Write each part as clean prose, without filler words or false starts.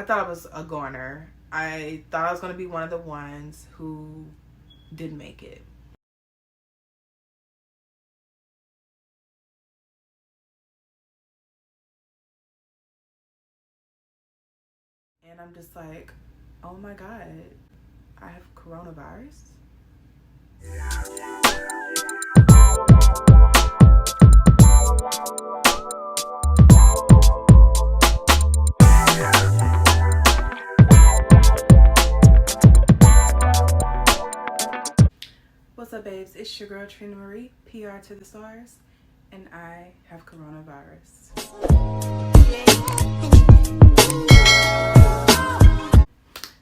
I thought I was a goner. I thought I was going to be one of the ones who didn't make it. And I'm just like, oh my God, I have coronavirus. What's up, babes? It's your girl Trina Marie, PR to the stars, and I have coronavirus.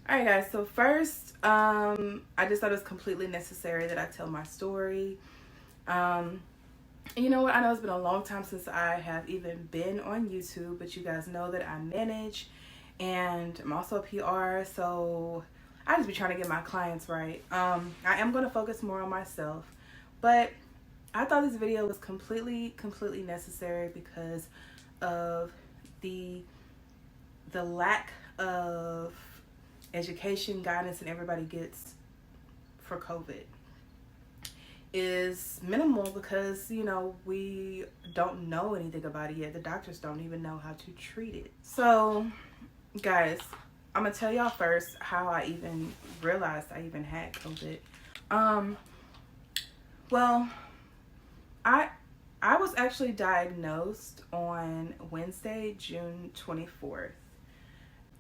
Alright guys, so first, I just thought it was completely necessary that I tell my story. You know what, I know it's been a long time since I have even been on YouTube, but you guys know that I manage, and I'm also a PR, so I just be trying to get my clients right. I am going to focus more on myself, but I thought this video was completely necessary because of the lack of education, guidance, and everybody gets for COVID is minimal because, you know, we don't know anything about it yet. The doctors don't even know how to treat it. So, guys, I'm gonna tell y'all first how I even realized I even had COVID. Well, I was actually diagnosed on Wednesday, June 24th.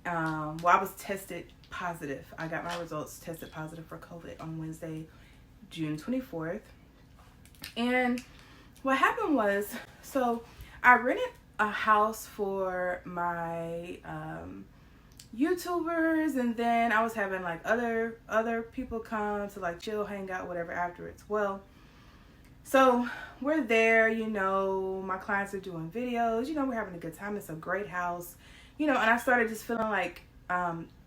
Well, I was tested positive. I got my results tested positive for COVID on Wednesday, June 24th. And what happened was, so I rented a house for my YouTubers, and then I was having like other people come to like chill, hang out, whatever afterwards. Well, so we're there, you know, my clients are doing videos, you know, we're having a good time. It's a great house, you know, and I started just feeling like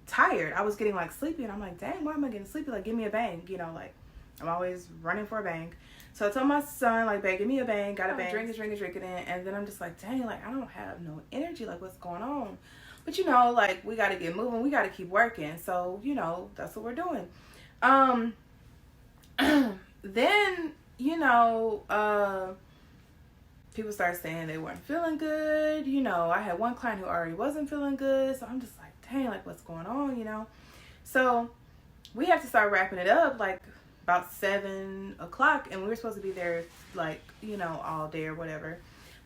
tired. I was getting like sleepy, and I'm like, dang, why am I getting sleepy? Like, give me a bang, you know, like I'm always running for a bang. So I told my son, like, babe, give me a bang, got a bang, drinking it, and then I'm just like, dang, like I don't have no energy, like what's going on? But you know, like we gotta get moving, we gotta keep working. So, you know, that's what we're doing. Then, you know, people started saying they weren't feeling good. You know, I had one client who already wasn't feeling good. So I'm just like, dang, like what's going on, you know? So we have to start wrapping it up like about 7 o'clock, and we were supposed to be there like, you know, all day or whatever.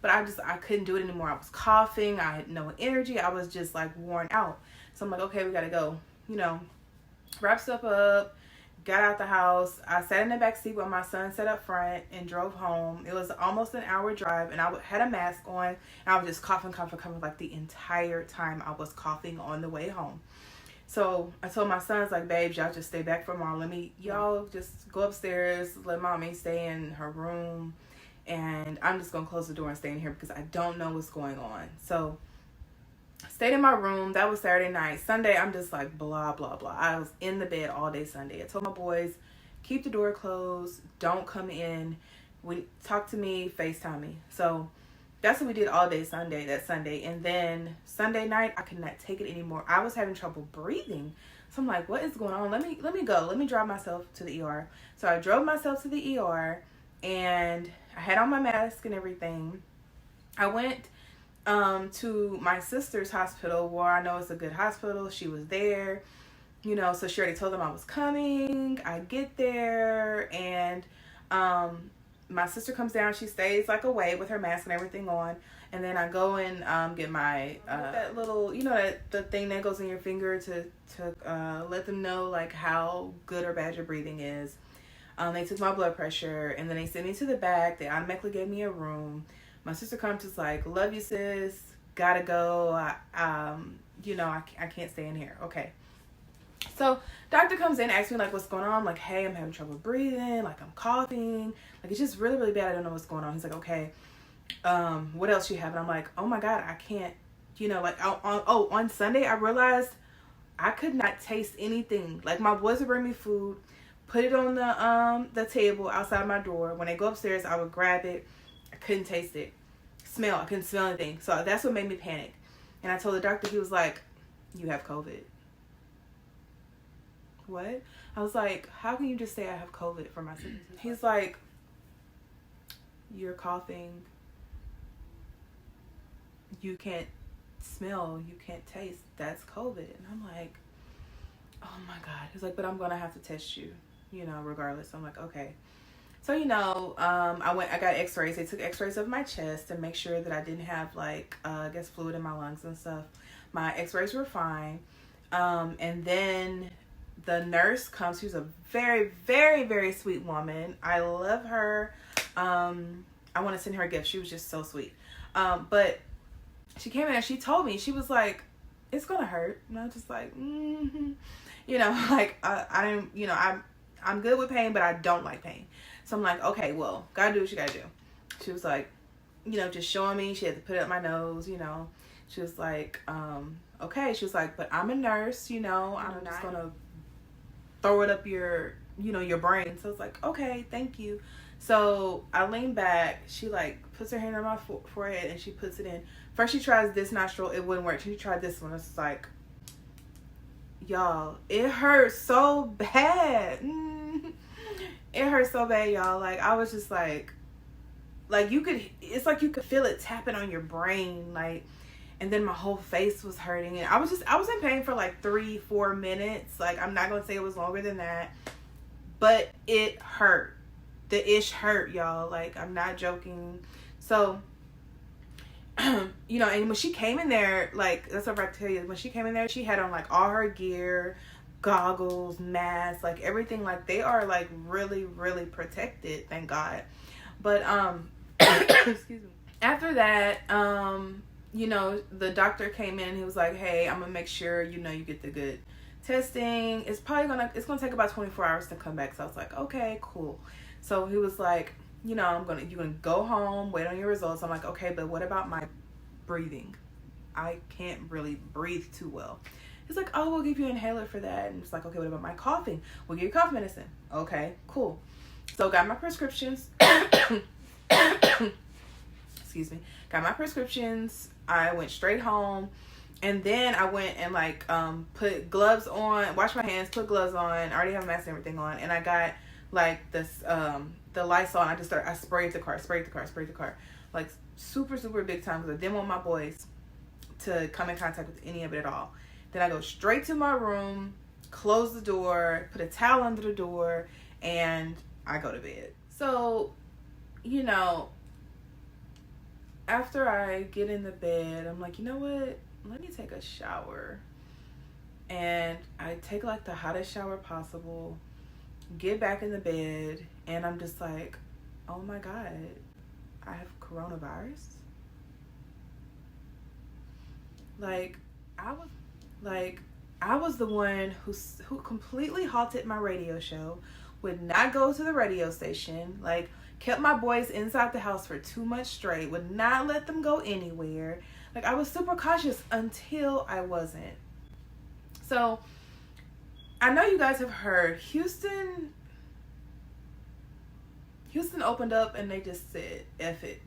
But I couldn't do it anymore. I was coughing. I had no energy. I was just like worn out. So I'm like, okay, we got to go, you know, wrap stuff up, got out the house. I sat in the back seat while my son sat up front and drove home. It was almost an hour drive, and I had a mask on, and I was just coughing like the entire time I was coughing on the way home. So I told my sons, like, babes, y'all just stay back for tomorrow. Y'all just go upstairs, let mommy stay in her room, and I'm just gonna close the door and stay in here because I don't know what's going on. So I stayed in my room. That was Saturday night. Sunday, I'm just like blah blah blah. I was in the bed all day Sunday. I told my boys, keep the door closed, don't come in. Talk to me, FaceTime me. So that's what we did all day that Sunday. And then Sunday night, I could not take it anymore. I was having trouble breathing. So I'm like, what is going on? Let me go. Let me drive myself to the ER. So I drove myself to the ER, and I had on my mask and everything. I went to my sister's hospital, where I know it's a good hospital. She was there, you know, so she already told them I was coming. I get there, and my sister comes down. She stays like away with her mask and everything on, and then I go and get my that little, you know, the thing that goes in your finger to let them know like how good or bad your breathing is. They took my blood pressure, and then they sent me to the back. They automatically gave me a room. My sister comes, just like, love you, sis, gotta go. You know, I can't stay in here. Okay. So doctor comes in, asks me like what's going on. I'm like, hey, I'm having trouble breathing, like I'm coughing, like it's just really bad. I don't know what's going on. He's like, okay, what else you have? And I'm like, oh my God, I can't, you know, like on Sunday I realized I could not taste anything. Like my boys would bring me food, put it on the table outside my door. When they go upstairs, I would grab it. I couldn't taste it. I couldn't smell anything. So that's what made me panic. And I told the doctor, he was like, you have COVID. What? I was like, how can you just say I have COVID for my symptoms? He's like, you're coughing. You can't smell. You can't taste. That's COVID. And I'm like, oh my God. He's like, but I'm going to have to test you, regardless. I'm like, okay. So, I got x-rays. They took x-rays of my chest to make sure that I didn't have fluid in my lungs and stuff. My x-rays were fine. And then the nurse comes. She's a very, very, very sweet woman. I love her. I want to send her a gift. She was just so sweet. But she came in and she told me, she was like, it's going to hurt. And I was just like, I'm good with pain, but I don't like pain. So I'm like, okay, well, gotta do what you gotta do. She was like, just showing me. She had to put it up my nose, She was like, okay. She was like, but I'm a nurse, I'm just gonna throw it up your brain. So I was like, okay, thank you. So I lean back. She puts her hand on my forehead and she puts it in. First she tries this nostril. It wouldn't work. She tried this one. It's like, y'all, it hurts so bad. It hurt so bad, y'all. I was just it's like you could feel it tapping on your brain, and then my whole face was hurting, and I was in pain for 3-4 minutes. I'm not gonna say it was longer than that, but it hurt. The ish hurt, y'all. I'm not joking. So, and when she came in there, that's what I tell you. When she came in there, she had on all her gear, goggles, masks, everything. They are really, really protected, thank God. But excuse me. After that, the doctor came in and he was like, hey, I'm gonna make sure you get the good testing. It's gonna take about 24 hours to come back. So I was like, okay, cool. So he was like, you're gonna go home, wait on your results. I'm like, okay, but what about my breathing? I can't really breathe too well. He's like, oh, we'll give you an inhaler for that. And it's like, okay, what about my coughing? We'll give you cough medicine. Okay, cool. So got my prescriptions. Excuse me. Got my prescriptions. I went straight home. And then I went and put gloves on, washed my hands, put gloves on. I already have a mask and everything on. And I got this, the Lysol. And I sprayed the car. Super, super big time because I didn't want my boys to come in contact with any of it at all. Then I go straight to my room, close the door, put a towel under the door, and I go to bed. So, after I get in the bed, I'm like, you know what? Let me take a shower. And I take the hottest shower possible, get back in the bed, and I'm just like, oh my God, I have coronavirus? I was the one who completely halted my radio show, would not go to the radio station, kept my boys inside the house for 2 months straight, would not let them go anywhere. I was super cautious until I wasn't. So, I know you guys have heard Houston opened up and they just said, F it.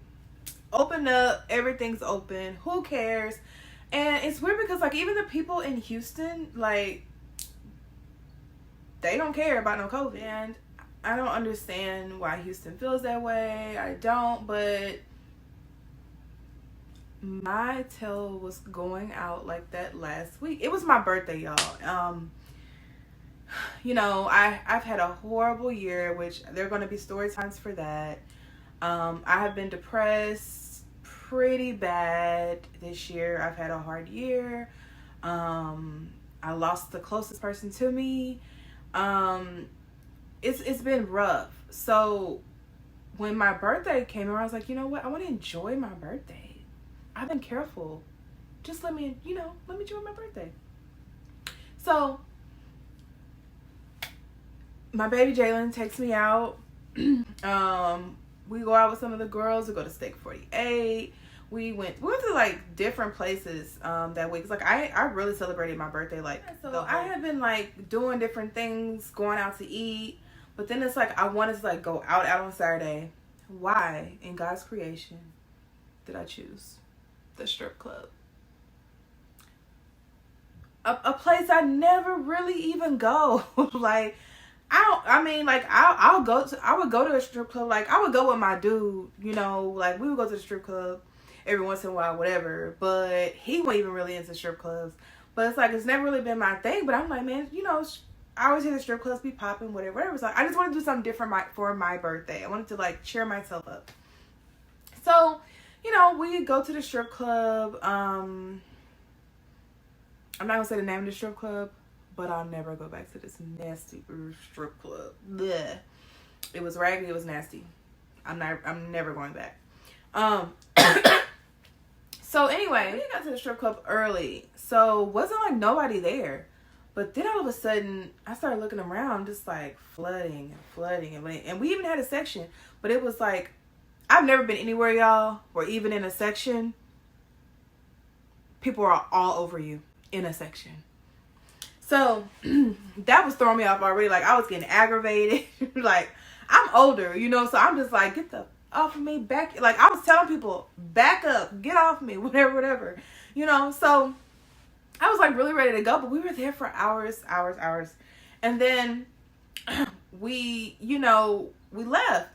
Open up, everything's open, who cares? And it's weird because even the people in Houston, they don't care about no COVID. And I don't understand why Houston feels that way. I don't, but my tail was going out like that last week. It was my birthday, y'all. I've had a horrible year, which there are going to be story times for that. I have been depressed pretty bad this year. I've had a hard year. I lost the closest person to me. It's been rough. So when my birthday came around, I was like, you know what? I want to enjoy my birthday. I've been careful. Just let me enjoy my birthday. So my baby Jalen takes me out. We go out with some of the girls. We go to Steak 48. We went to different places that week. I really celebrated my birthday. So I had been doing different things, going out to eat. But then it's I wanted to go out on Saturday. Why in God's creation did I choose the strip club? a place I never really even go. Like, I would go to a strip club. Like, I would go with my dude, you know, like we would go to the strip club every once in a while, whatever. But he wasn't even really into strip clubs. But it's like, it's never really been my thing. But I'm like, man, you know, I always hear the strip clubs be popping, whatever. So I just want to do something different for my birthday. I wanted to like cheer myself up. So, you know, we go to the strip club. I'm not gonna say the name of the strip club, but I'll never go back to this nasty strip club. Blech. It was raggedy. It was nasty. I'm never going back. So anyway, we got to the strip club early, so wasn't like nobody there. But then all of a sudden, I started looking around, just like flooding and flooding, and we even had a section, but it was like, I've never been anywhere, y'all, where even in a section, people are all over you in a section. So that was throwing me off already. Like, I was getting aggravated. Like, I'm older, you know, so I'm just like, get the off of me, back. Like, I was telling people, back up, get off me, whatever, you know. So I was like really ready to go, but we were there for hours. And then we left.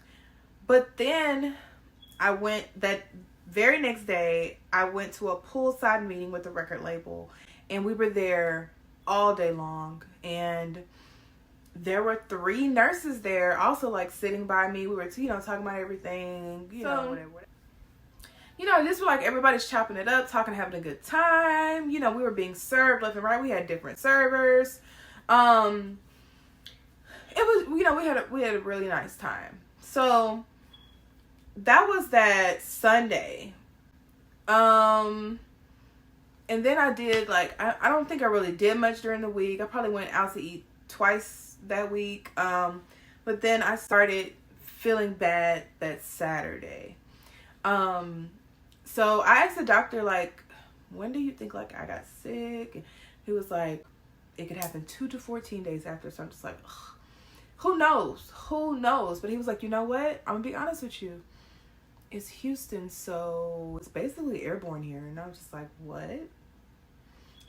But then that very next day, I went to a poolside meeting with the record label, and we were there all day long. And there were 3 nurses there also like sitting by me. We were, talking about everything, whatever. This was like everybody's chopping it up, talking, having a good time. We were being served left and right. We had different servers. It was, we had a really nice time. So that was that Sunday. And then I did I don't think I really did much during the week. I probably went out to eat twice that week. But then I started feeling bad that Saturday. So I asked the doctor, when do you think I got sick? And he was like, it could happen 2 to 14 days after. So I'm just like, ugh, who knows? But he was like, you know what? I'm gonna be honest with you. It's Houston, so it's basically airborne here. And I was just like, what?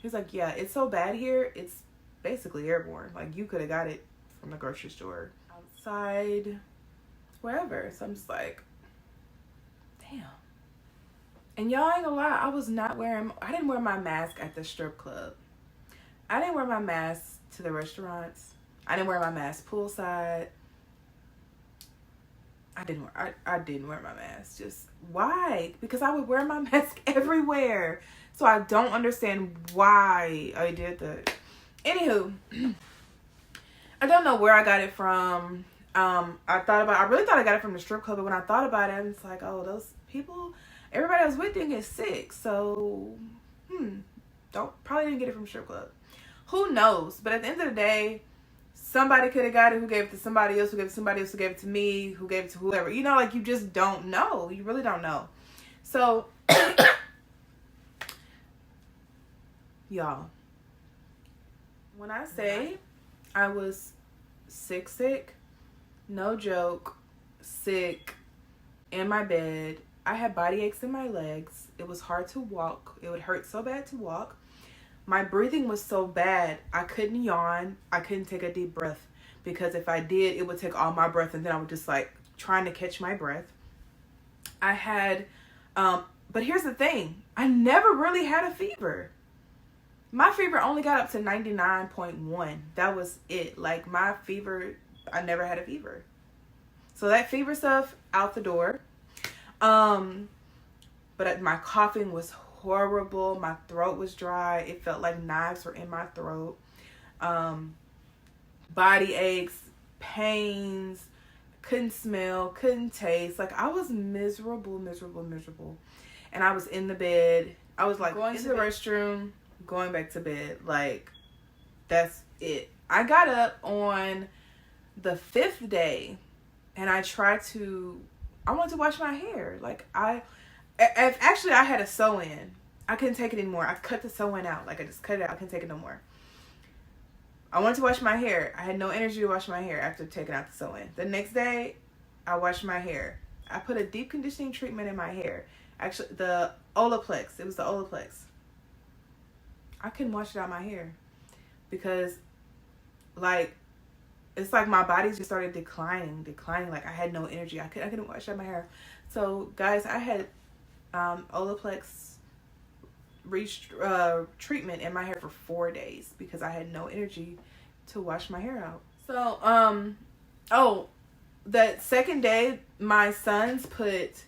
He's like, yeah, it's so bad here. It's basically airborne. Like, you could have got it from the grocery store, outside, wherever. So I'm just like, damn. And y'all ain't gonna lie, I didn't wear my mask at the strip club. I didn't wear my mask to the restaurants. I didn't wear my mask poolside. I didn't wear my mask. Just why? Because I would wear my mask everywhere. So I don't understand why I did that. Anywho, I don't know where I got it from. I really thought I got it from the strip club, but when I thought about it, I was like, oh, those people, everybody I was with didn't get sick. So, probably didn't get it from the strip club. Who knows? But at the end of the day, somebody could have got it, who gave it to somebody else, who gave it to somebody else, who gave it to me, who gave it to whoever. You just don't know. You really don't know. So, y'all, when I say I was sick, no joke, sick, in my bed, I had body aches in my legs. It was hard to walk. It would hurt so bad to walk. My breathing was so bad, I couldn't yawn. I couldn't take a deep breath, because if I did, it would take all my breath, and then I would just trying to catch my breath. I had, but here's the thing. I never really had a fever. My fever only got up to 99.1. That was it. My fever, I never had a fever. So that fever stuff, out the door. But my coughing was horrible. My throat was dry. It felt like knives were in my throat. Body aches, pains, couldn't smell, couldn't taste. I was miserable. And I was in the bed. I was going to the restroom, going back to bed. That's it. I got up on the 5th day, and I wanted to wash my hair. Actually, I had a sew-in. I couldn't take it anymore. I cut the sew-in out. I just cut it out. I couldn't take it no more. I wanted to wash my hair. I had no energy to wash my hair after taking out the sew-in. The next day, I washed my hair. I put a deep conditioning treatment in my hair. Actually, the Olaplex. It was the Olaplex. I couldn't wash it out my hair because like it's like my body just started declining. Like I had no energy. I couldn't wash out my hair. So guys, I had Olaplex treatment in my hair for 4 days because I had no energy to wash my hair out. So that second day my sons put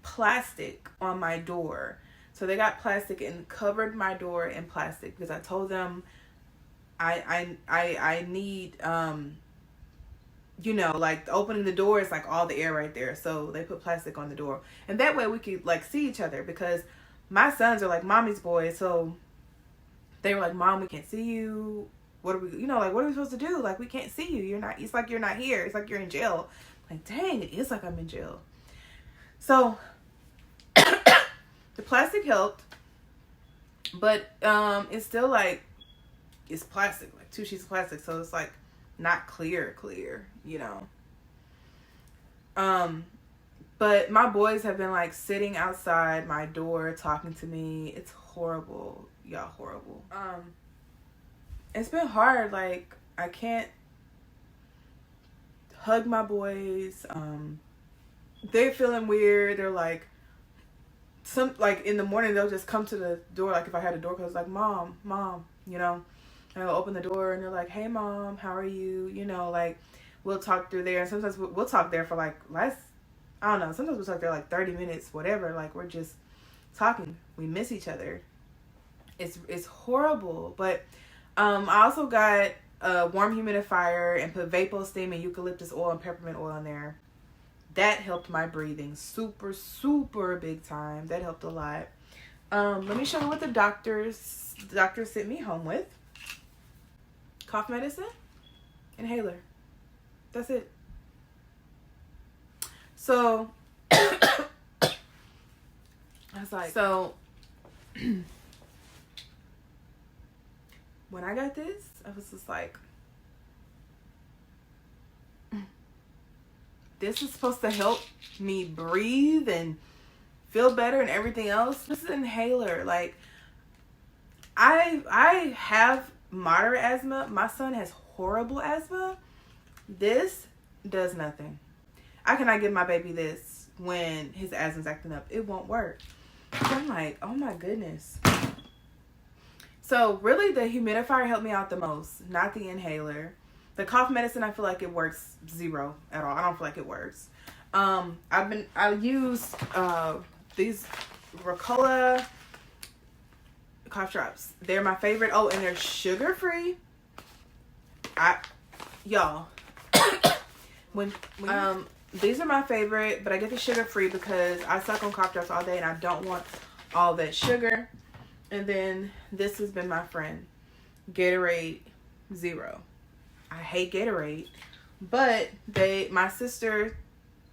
plastic on my door. So they got plastic and covered my door in plastic because I told them I need you know, like opening the door is like all the air right there. So they put plastic on the door. And that way we could like see each other because my sons are like mommy's boys. So they were like, Mom, we can't see you. What are we, you know, like, what are we supposed to do? Like, we can't see you. You're not, it's like you're not here. It's like you're in jail. Like, dang, it is like I'm in jail. So the plastic helped, but it's still like, it's plastic, like 2 sheets of plastic. So it's like not clear, you know. But my boys have been like sitting outside my door talking to me. It's horrible, y'all, horrible. It's been hard. Like I can't hug my boys. They're feeling weird. They're like like in the morning they'll just come to the door. Like if I had a door closed, like mom, you know. And I'll open the door and they're like, hey mom, how are you? You know, like we'll talk through there. And sometimes we'll talk there for like I don't know. Sometimes we'll talk there like 30 minutes, whatever. Like we're just talking. We miss each other. It's horrible. But I also got a warm humidifier and put Vapo Steam and eucalyptus oil and peppermint oil in there. That helped my breathing super big time. That helped a lot. Let me show you what the doctor sent me home with. Cough medicine, inhaler. That's it. So I was like, when I got this, I was just like, this is supposed to help me breathe and feel better and everything else. This is an inhaler. Like I have moderate asthma. My son has horrible asthma. This does nothing. I cannot give my baby this when his asthma's acting up. It won't work. So I'm like, oh my goodness. So really the humidifier helped me out the most, not the inhaler. The cough medicine, I feel like it works 0 at all. I don't feel like it works. I use these Ricola cough drops. They're my favorite. Oh, and they're sugar free. Y'all, when these are my favorite, but I get the sugar free because I suck on cough drops all day and I don't want all that sugar. And then this has been my friend, Gatorade Zero. I hate Gatorade, but my sister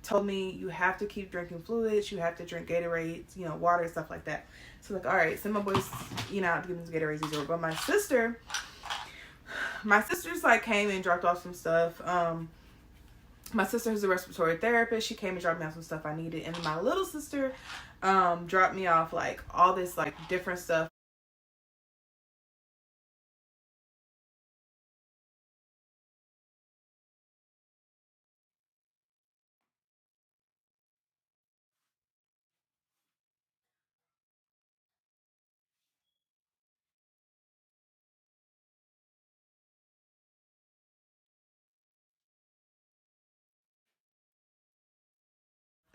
told me you have to keep drinking fluids, you have to drink Gatorade, you know, water, stuff like that. So like, all right, send my boys, you know, to give them Gatorade Zero. But my sister's like came and dropped off some stuff. My sister who's a respiratory therapist, she came and dropped me off some stuff I needed. And my little sister dropped me off like all this like different stuff.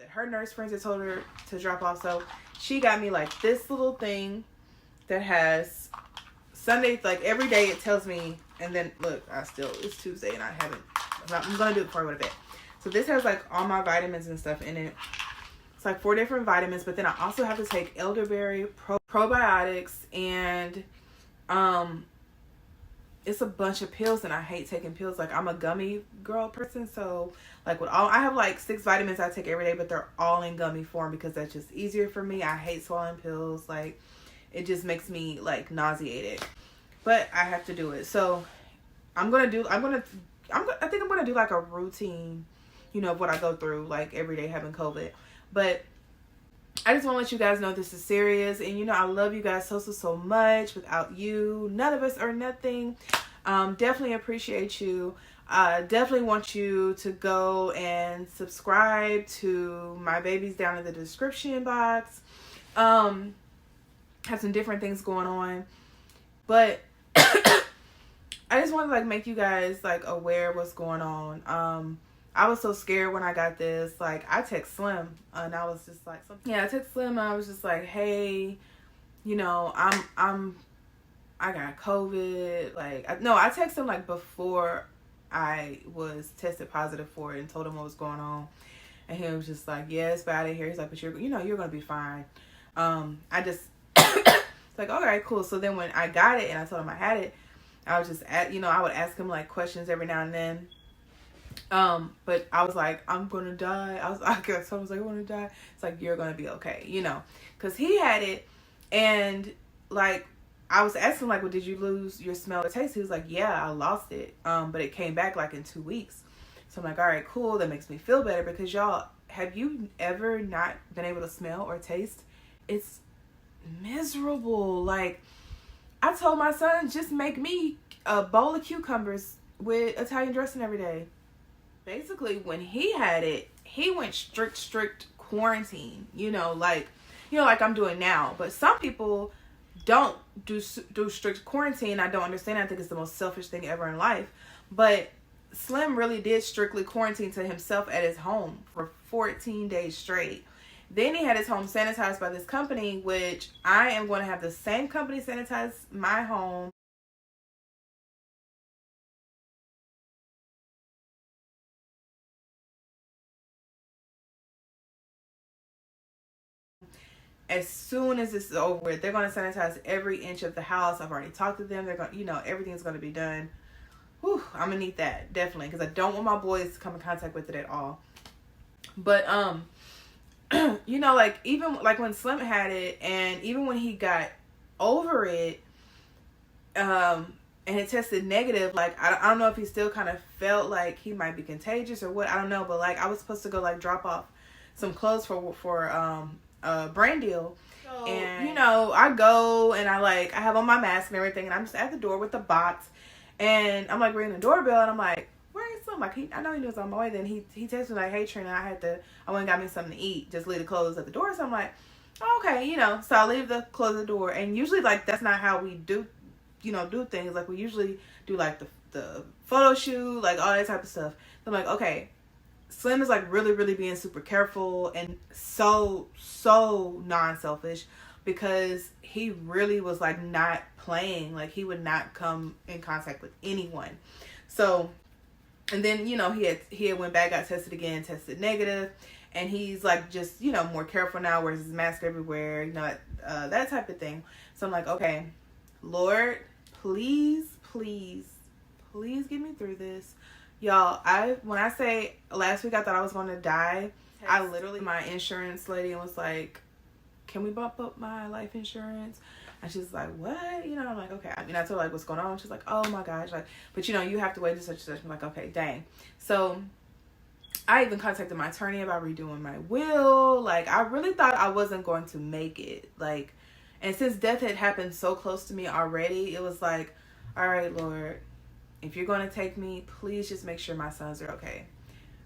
Her nurse friends had told her to drop off, so she got me like this little thing that has Sunday, like every day it tells me, and then look, it's Tuesday and I'm gonna do it before I go to bed. So this has like all my vitamins and stuff in it. It's like 4 different vitamins, but then I also have to take elderberry, probiotics, and it's a bunch of pills, and I hate taking pills. Like I'm a gummy girl person, so like I have like 6 vitamins I take every day, but they're all in gummy form because that's just easier for me. I hate swallowing pills. Like it just makes me like nauseated, but I have to do it. So I think I'm gonna do like a routine, you know, of what I go through like every day having COVID. But I just want to let you guys know this is serious. And, you know, I love you guys so much. Without you, none of us are nothing. Definitely appreciate you. Definitely want you to go and subscribe to my babies down in the description box. Have some different things going on. But I just want to, like, make you guys, like, aware of what's going on. I was so scared when I got this. Like, I text Slim, and I was just like, I text Slim, and I was just like, hey, you know, I got COVID. Like, I texted him, like, before I was tested positive for it and told him what was going on. And he was just like, yeah, it's bad in here. He's like, but you're going to be fine. I just, it's like, all right, cool. So then when I got it and I told him I had it, I was just I would ask him, like, questions every now and then. But I was like, I'm gonna die. I was like, I was like, I want to die. It's like, you're gonna be okay, you know, because he had it, and, like, I was asking, like, well, did you lose your smell or taste? He was like, yeah, I lost it, but it came back, like, in 2 weeks. So I'm like, all right, cool. That makes me feel better, because y'all, have you ever not been able to smell or taste? It's miserable. Like, I told my son, just make me a bowl of cucumbers with Italian dressing every day. Basically, when he had it, he went strict quarantine, like I'm doing now. But some people don't do strict quarantine. I don't understand. I think it's the most selfish thing ever in life. But Slim really did strictly quarantine to himself at his home for 14 days straight. Then he had his home sanitized by this company, which I am going to have the same company sanitize my home. As soon as this is over with, they're going to sanitize every inch of the house. I've already talked to them. They're going, everything's going to be done. Whew, I'm going to need that, definitely, because I don't want my boys to come in contact with it at all. But, like, even, like, when Slim had it, and even when he got over it, and it tested negative, like, I don't know if he still kind of felt like he might be contagious or what, I don't know, but, like, I was supposed to go, like, drop off some clothes for a brand deal. So, and I go and I have on my mask and everything, and I'm just at the door with the box, and I'm like ringing the doorbell, and I'm like, where is Slim? Like, I know he was on my way. Then he texted me like, hey Trina, I went and got me something to eat, just leave the clothes at the door. So I'm like, oh, okay, so I leave the clothes at the door, and usually, like, that's not how we do things. Like, we usually do, like, the photo shoot, like, all that type of stuff. So I'm like, okay, Slim is, like, really, really being super careful and so non-selfish, because he really was, like, not playing. Like, he would not come in contact with anyone. So, and then, he had went back, got tested again, tested negative, and he's, like, just, more careful now, wears his mask everywhere, that type of thing. So I'm like, okay, Lord, please get me through this. Y'all, when I say last week I thought I was going to die, I literally, my insurance lady was like, can we bump up my life insurance? And she's like, what? I'm like, okay. I told her, like, what's going on? She's like, oh my gosh. Like, but you have to wait to such and such. I'm like, okay, dang. So I even contacted my attorney about redoing my will. Like, I really thought I wasn't going to make it. Like, and since death had happened so close to me already, it was like, all right, Lord, if you're going to take me, please just make sure my sons are okay.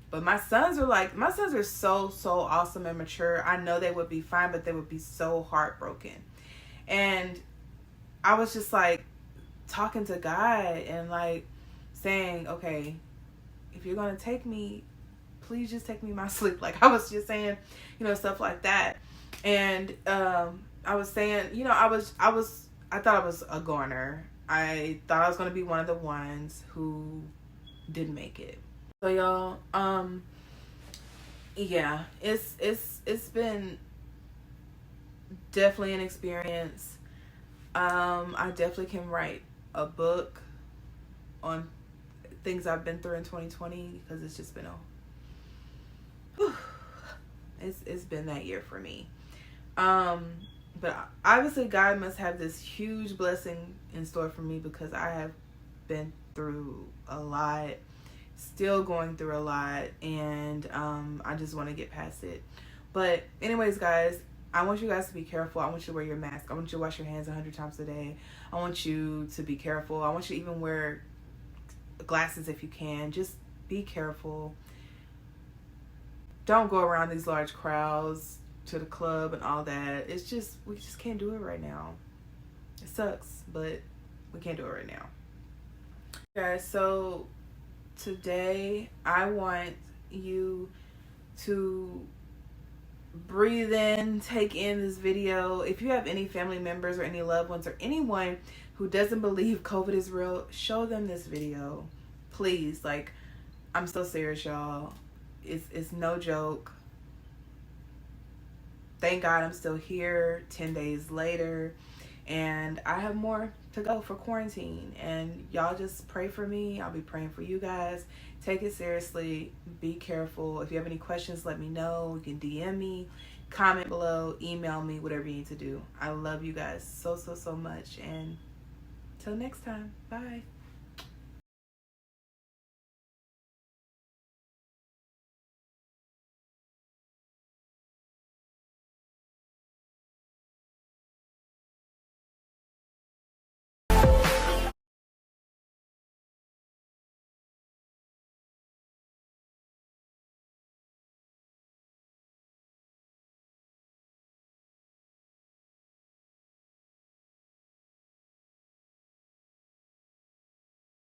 But my sons are so awesome and mature. I know they would be fine, but they would be so heartbroken. And I was just, like, talking to God and, like, saying, okay, if you're going to take me, please just take me in my sleep. Like, I was just saying, stuff like that. And I was saying, I thought I was a goner. I thought I was going to be one of the ones who didn't make it. So y'all, yeah, it's been definitely an experience. I definitely can write a book on things I've been through in 2020, because it's just been it's been that year for me. But obviously God must have this huge blessing in store for me, because I have been through a lot, still going through a lot, and I just want to get past it. But anyways, guys, I want you guys to be careful. I want you to wear your mask. I want you to wash your hands 100 times a day. I want you to be careful. I want you to even wear glasses if you can. Just be careful. Don't go around these large crowds to the club and all that. It's just, we just can't do it right now. It sucks, but we can't do it right now. Guys, so today I want you to breathe in, take in this video. If you have any family members or any loved ones or anyone who doesn't believe COVID is real, show them this video. Please, like, I'm so serious, y'all. It's no joke. Thank God I'm still here 10 days later, and I have more to go for quarantine. And y'all just pray for me. I'll be praying for you guys. Take it seriously. Be careful. If you have any questions, let me know. You can DM me, comment below, email me, whatever you need to do. I love you guys so much. And till next time, bye.